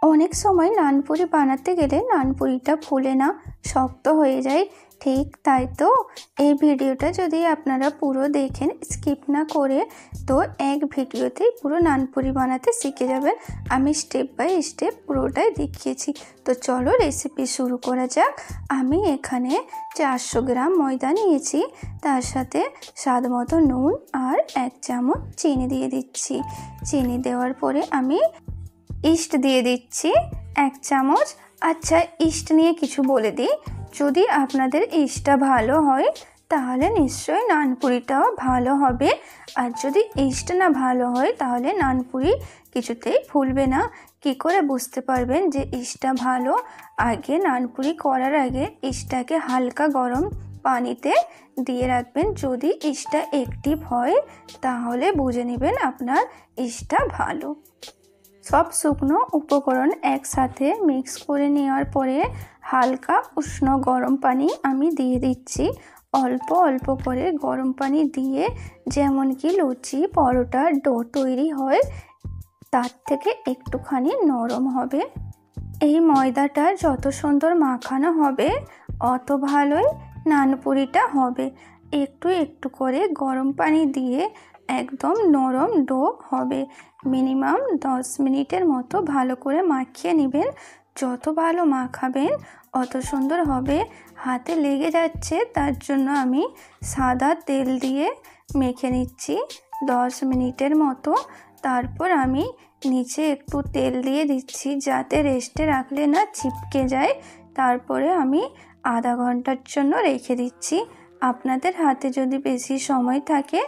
অনেক সময় নানপুরি বানাতে গেলে নানপুরিটা ফুলে না, শক্ত হয়ে যায়। ঠিক তাই তো এই ভিডিওটা যদি আপনারা পুরো দেখেন, স্কিপ না করে, তো এক ভিডিওতেই পুরো নানপুরি বানাতে শিখে যাবেন। আমি স্টেপ বাই স্টেপ পুরোটাই দেখিয়েছি। তো চলো রেসিপি শুরু করা যাক। আমি এখানে 400 গ্রাম ময়দা নিয়েছি, তার সাথে স্বাদ মতো নুন আর 1 চামচ চিনি দিয়ে দিচ্ছি। চিনি দেওয়ার পরে আমি ইস্ট দিয়ে দিচ্ছি 1 চামচ। আচ্ছা, ইস্ট নিয়ে কিছু বলে দিই, যদি আপনাদের ইস্টটা ভালো হয় তাহলে নিশ্চয়ই নানপুরিটাও ভালো হবে, আর যদি ইস্ট না ভালো হয় তাহলে নানপুরি কিছুতেই ফুলবে না। কি করে বুঝতে পারবেন যে ইস্টটা ভালো? আগে নানপুরি করার আগে ইস্টটাকে হালকা গরম পানিতে দিয়ে রাখবেন। যদি ইস্টটা অ্যাক্টিভ হয় তাহলে বুঝে নেবেন আপনার ইস্টটা ভালো। সব শুকনো উপকরণ একসাথে মিক্স করে নেওয়ার পরে হালকা উষ্ণ গরম পানি আমি দিয়ে দিচ্ছি। অল্প অল্প করে গরম পানি দিয়ে, যেমন কি লুচি পরোটার ডো তৈরি হয় তার থেকে একটুখানি নরম হবে। এই ময়দাটা যত সুন্দর মাখানো হবে অত ভালোই নানপুরিটা হবে। একটু একটু করে গরম পানি দিয়ে একদম নরম ডো হবে। মিনিমাম 10 মিনিটের মতো ভালো করে মাখিয়ে নেবেন। যত ভালো মাখাবেন অত সুন্দর হবে। হাতে লেগে যাচ্ছে, তার জন্য আমি সাদা তেল দিয়ে মেখে নিচ্ছি 10 মিনিটের মতো। তারপর আমি নিচে একটু তেল দিয়ে দিচ্ছি যাতে রেস্টে রাখলে না চিপকে যায়। তারপরে আমি আধা ঘন্টার জন্য রেখে দিচ্ছি। আপনাদের হাতে যদি বেশি সময় থাকে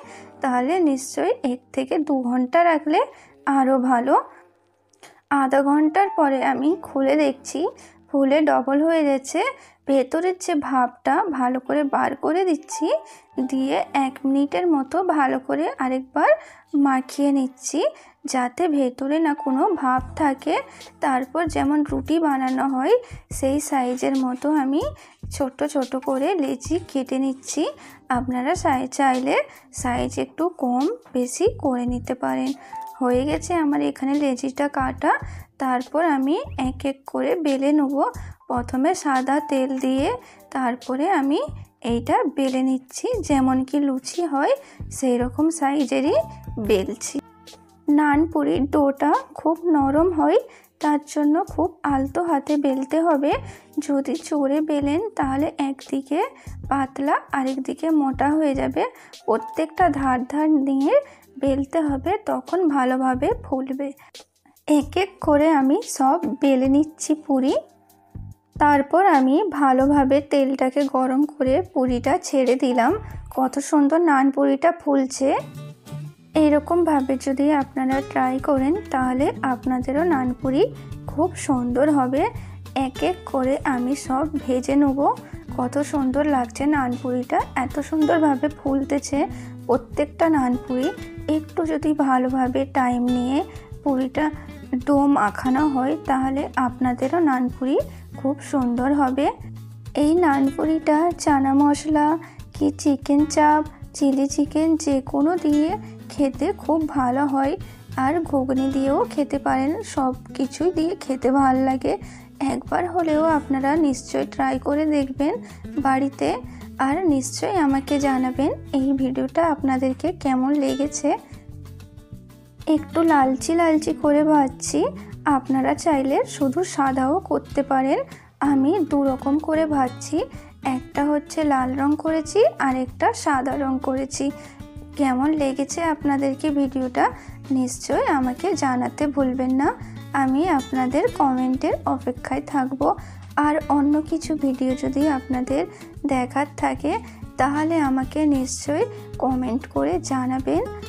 তাহলে নিশ্চয়ই 1 থেকে 2 ঘন্টা রাখলে আরও ভালো। আধা ঘন্টার পরে আমি খুলে দেখছি ফুলে ডবল হয়ে গেছে। ভেতরের যে ভাপটা ভালো করে বার করে দিচ্ছি, দিয়ে 1 মিনিটের মতো ভালো করে আরেকবার মাখিয়ে নিচ্ছি যাতে ভেতরে না কোনো ভাপ থাকে। তারপর যেমন রুটি বানানো হয় সেই সাইজের মতো আমি ছোট ছোট করে লেচি কেটে নিচ্ছি। আপনারা চাইলে সাইজ একটু কম বেশি করে নিতে পারেন। হয়ে গেছে আমার এখানে লেচিটা কাটা। তারপর আমি এক এক করে বেলে নেব। প্রথমে সাদা তেল দিয়ে তারপরে আমি এইটা বেলে নিচ্ছি, যেমন কি লুচি হয় সেই রকম সাইজেরই বেলছি। নানপুরির ডোটা খুব নরম হয়, তার জন্য খুব আলতো হাতে বেলতে হবে। যদি জোরে বেলেন তাহলে একদিকে পাতলা আরেক দিকে মোটা হয়ে যাবে। প্রত্যেকটা ধার ধার নিয়ে বেলতে হবে, তখন ভালোভাবে ফুলবে। এক এক করে আমি সব বেলে নিচ্ছি পুরি। তারপর আমি ভালোভাবে তেলটাকে গরম করে পুরিটা ছেড়ে দিলাম। কত সুন্দর নানপুরিটা ফুলছে। এরকমভাবে যদি আপনারা ট্রাই করেন তাহলে আপনাদেরও নানপুরি খুব সুন্দর হবে। এক এক করে আমি সব ভেজে নেব। কত সুন্দর লাগছে নানপুরিটা, এত সুন্দরভাবে ফুলতেছে প্রত্যেকটা নানপুরি। একটু যদি ভালোভাবে টাইম নিয়ে পুরিটা ডো মাখানো হয় তাহলে আপনাদেরও নানপুরি খুব সুন্দর হবে। এই নানপুরিটা চানা মশলা কি চিকেন চাপ, চিলি চিকেন যে কোনো দিয়ে খেতে খুব ভালো হয়। আর ঘুগনি দিয়েও খেতে পারেন, সব কিছুই দিয়ে খেতে ভালো লাগে। একবার হলেও আপনারা নিশ্চয়ই ট্রাই করে দেখবেন বাড়িতে, আর নিশ্চয়ই আমাকে জানাবেন এই ভিডিওটা আপনাদেরকে কেমন লেগেছে। একটু লালচি লালচি করে ভাজছি, আপনারা চাইলে শুধু সাদাও করতে পারেন। আমি 2 রকম করে ভাজছি, একটা হচ্ছে লাল রং করেছি আর একটা সাদা রং করেছি। কেমন লেগেছে আপনাদেরকে ভিডিওটা নিশ্চয়ই আমাকে জানাতে ভুলবেন না। আমি আপনাদের কমেন্টের অপেক্ষায় থাকব। আর অন্য কিছু ভিডিও যদি আপনাদের দেখার থাকে তাহলে আমাকে নিশ্চয়ই কমেন্ট করে জানাবেন।